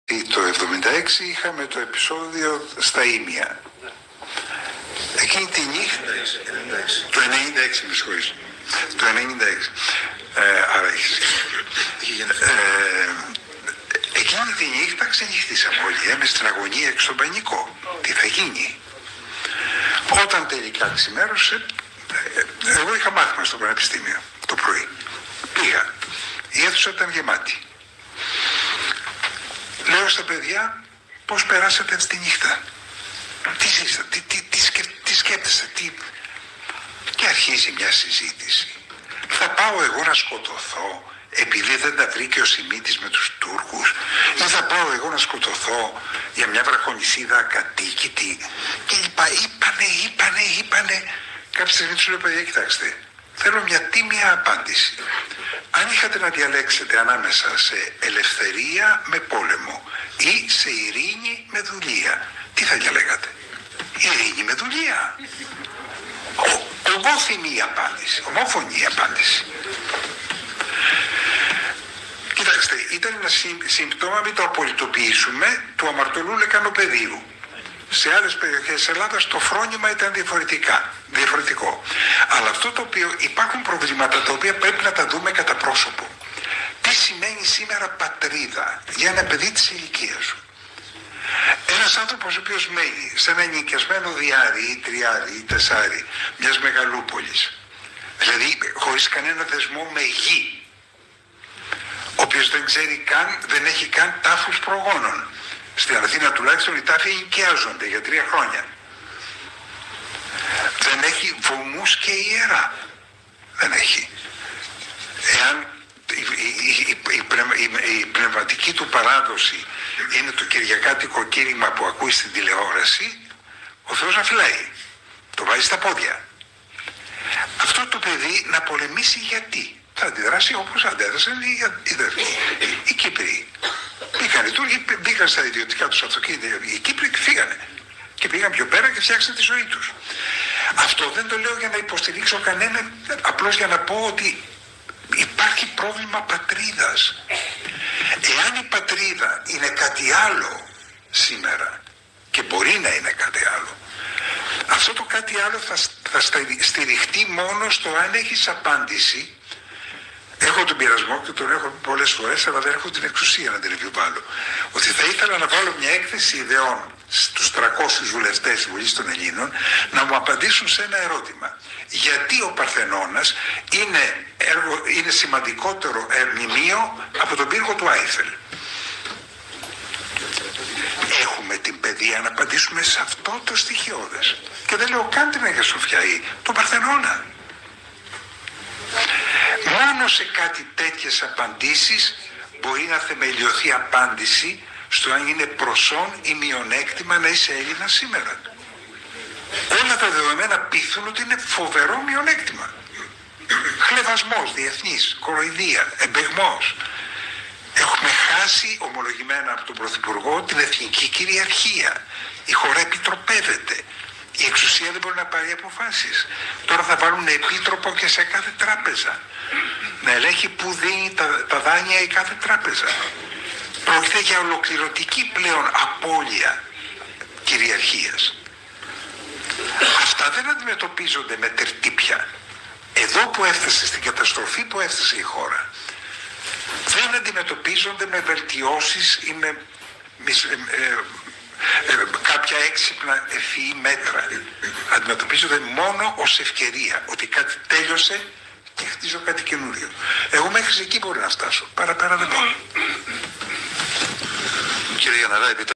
Το 1976 είχαμε το επεισόδιο στα Ήμια. Εκείνη τη νύχτα, το 96 με συγχωρείς, το 96, άρα έχεις εκείνη τη νύχτα ξενυχτήσαμε όλοι, έμεινε στην αγωνία και στον πανικό. Τι θα γίνει? Όταν τελικά ξημέρωσε, εγώ είχα μάθημα στο πανεπιστήμιο το πρωί. Πήγα, η αίθουσα ήταν γεμάτη. Λέω στα παιδιά, πώς περάσατε τη νύχτα? Τι ζήσατε, τι σκέφτεστε, Και αρχίζει μια συζήτηση. Θα πάω εγώ να σκοτωθώ επειδή δεν τα βρήκε ο Σιμίτης με τους Τούρκους, ή θα πάω εγώ να σκοτωθώ για μια βραχονισίδα ακατοίκητη? Και είπανε. Κάποια στιγμή τους λέω, παιδιά, κοιτάξτε, θέλω μια τίμια απάντηση. Αν είχατε να διαλέξετε ανάμεσα σε ελευθερία με πόλεμο ή σε ειρήνη με δουλεία, τι θα διαλέγατε? Ειρήνη με δουλεία. Ομόφωνη η απάντηση. Ομόφωνη η απάντηση. Κοιτάξτε, ήταν ένα σύμπτωμα, μην το απολυτοποιήσουμε, του αμαρτωλού λεκανοπεδίου. Σε άλλες περιοχές της Ελλάδας το φρόνημα ήταν διαφορετικό. Αλλά αυτό το οποίο υπάρχουν προβλήματα τα οποία πρέπει να τα δούμε κατά πρόσωπο. Τι σημαίνει σήμερα πατρίδα για ένα παιδί της ηλικίας σου? Ένας άνθρωπος ο οποίος μένει σε ένα ενοικιασμένο διάρρη ή τριάρι ή τεσάρι μιας μεγαλούπολης, δηλαδή χωρίς κανένα δεσμό με γη, ο οποίος δεν έχει καν τάφους προγόνων. Στην Αθήνα τουλάχιστον οι τάφοι ενοικιάζονται για 3 χρόνια. Δεν έχει βωμούς και ιερά. Δεν έχει. Εάν η πνευματική του παράδοση είναι το κυριακάτικο κήρυγμα που ακούει στην τηλεόραση, ο Θεός να φυλάει. Το βάζει στα πόδια. Αυτό το παιδί να πολεμήσει γιατί? Θα αντιδράσει όπως αντέδρασαν οι Κύπροι. Πήγαν οι Τούρκοι, μπήκαν στα ιδιωτικά τους αυτοκίνητα οι Κύπροι και φύγανε. Και πήγαν πιο πέρα και φτιάξαν τη ζωή τους. Αυτό δεν το λέω για να υποστηρίξω κανέναν, απλώς για να πω ότι υπάρχει πρόβλημα πατρίδας. Εάν η πατρίδα είναι κάτι άλλο σήμερα, και μπορεί να είναι κάτι άλλο, αυτό το κάτι άλλο θα στηριχτεί μόνο στο αν έχεις απάντηση. Έχω τον πειρασμό και τον έχω πολλές φορές, αλλά δεν έχω την εξουσία να την επιβάλλω. Ότι θα ήθελα να βάλω μια έκθεση ιδεών στους 300 βουλευτές της Βουλής των Ελλήνων να μου απαντήσουν σε ένα ερώτημα. Γιατί ο Παρθενώνας είναι σημαντικότερο μνημείο από τον πύργο του Άιφελ? Έχουμε την παιδεία να απαντήσουμε σε αυτό το στοιχειώδες. Και δεν λέω καν την Αγία Σοφιά ή τον Παρθενώνα. Μόνο σε κάτι τέτοιες απαντήσεις μπορεί να θεμελιωθεί απάντηση στο αν είναι προσόν ή μειονέκτημα να είσαι Έλληνα σήμερα. Όλα τα δεδομένα πείθουν ότι είναι φοβερό μειονέκτημα. Χλευασμός διεθνής, κοροϊδία, εμπεγμός. Έχουμε χάσει ομολογημένα από τον Πρωθυπουργό την εθνική κυριαρχία. Η χώρα επιτροπεύεται. Η εξουσία δεν μπορεί να πάρει αποφάσεις. Τώρα θα βάλουν επίτροπο και σε κάθε τράπεζα. Να ελέγχει που δίνει τα δάνεια η κάθε τράπεζα. Πρόκειται για ολοκληρωτική πλέον απώλεια κυριαρχίας. Αυτά δεν αντιμετωπίζονται με τερτύπια. Εδώ που έφτασε, στην καταστροφή που έφτασε η χώρα, δεν αντιμετωπίζονται με βελτιώσεις ή με κάποια έξυπνα ευφυή μέτρα. Αντιμετωπίζονται μόνο ως ευκαιρία, ότι κάτι τέλειωσε και χτίζω κάτι καινούριο. Εγώ μέχρι εκεί μπορεί να φτάσω, παραπέρα δεν μπορώ. Κύριε Γιανναρά,